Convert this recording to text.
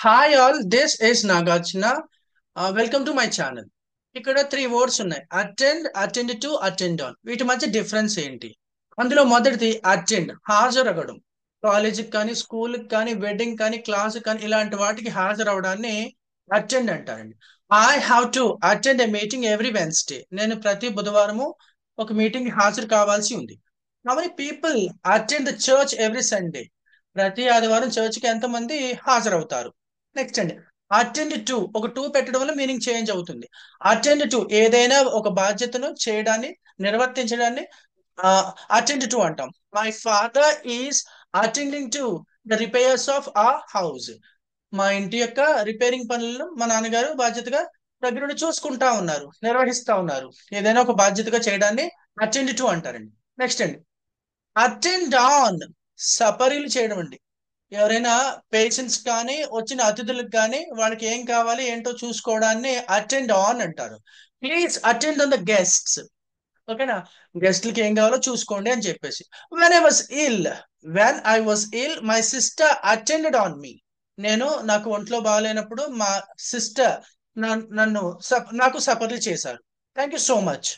Hi all, this is Nagarjuna. Welcome to my channel. ఇక్కడ three words ఉన్నాయి: attend, attend to, attend on. వీటి మధ్య difference ఏంటి? అందులో మొదటిది అటెండ్, హాజరవ్వడం. కాలేజీకి కానీ, స్కూల్కి కానీ, వెడ్డింగ్ కానీ, క్లాస్ కానీ ఇలాంటి వాటికి హాజరవడాన్ని అటెండ్ అంటారండి. I have to attend a meeting every Wednesday. నేను ప్రతి బుధవారము ఒక మీటింగ్ హాజరు కావాల్సి ఉంది. కాబట్టి people attend the church every Sunday. ప్రతి ఆదివారం చర్చ్కి ఎంతమంది హాజరవుతారు? నెక్స్ట్ అండి, అటెండ్ టు. ఒక టూ పెట్టడం వల్ల మీనింగ్ చేంజ్ అవుతుంది. అటెండ్ టు ఏదైనా ఒక బాధ్యతను చేయడాన్ని, నిర్వర్తించడాన్ని అటెండ్ టు అంటాం. My father is attending to the repairs of ఆ హౌస్. మా ఇంటి యొక్క రిపేరింగ్ పనులను మా నాన్నగారు బాధ్యతగా దగ్గరుండి చూసుకుంటా ఉన్నారు, నిర్వహిస్తా ఉన్నారు. ఏదైనా ఒక బాధ్యతగా చేయడాన్ని అటెండ్ టు అంటారండి. నెక్స్ట్ అండి, అటెండ్ ఆన్. సపరీలు చేయడం అండి. ఎవరైనా పేషెంట్స్ కానీ, వచ్చిన అతిథులకు కానీ వాళ్ళకి ఏం కావాలి ఏంటో చూసుకోవడాన్ని అటెండ్ ఆన్ అంటారు. Please attend on the guests. ఓకేనా? గెస్ట్లకి ఏం కావాలో చూసుకోండి అని చెప్పేసి. When I was ill, my sister attended on me. నాకు ఒంట్లో బాగాలేనప్పుడు మా సిస్టర్ నాకు సపర్లు చేశారు. Thank you so much.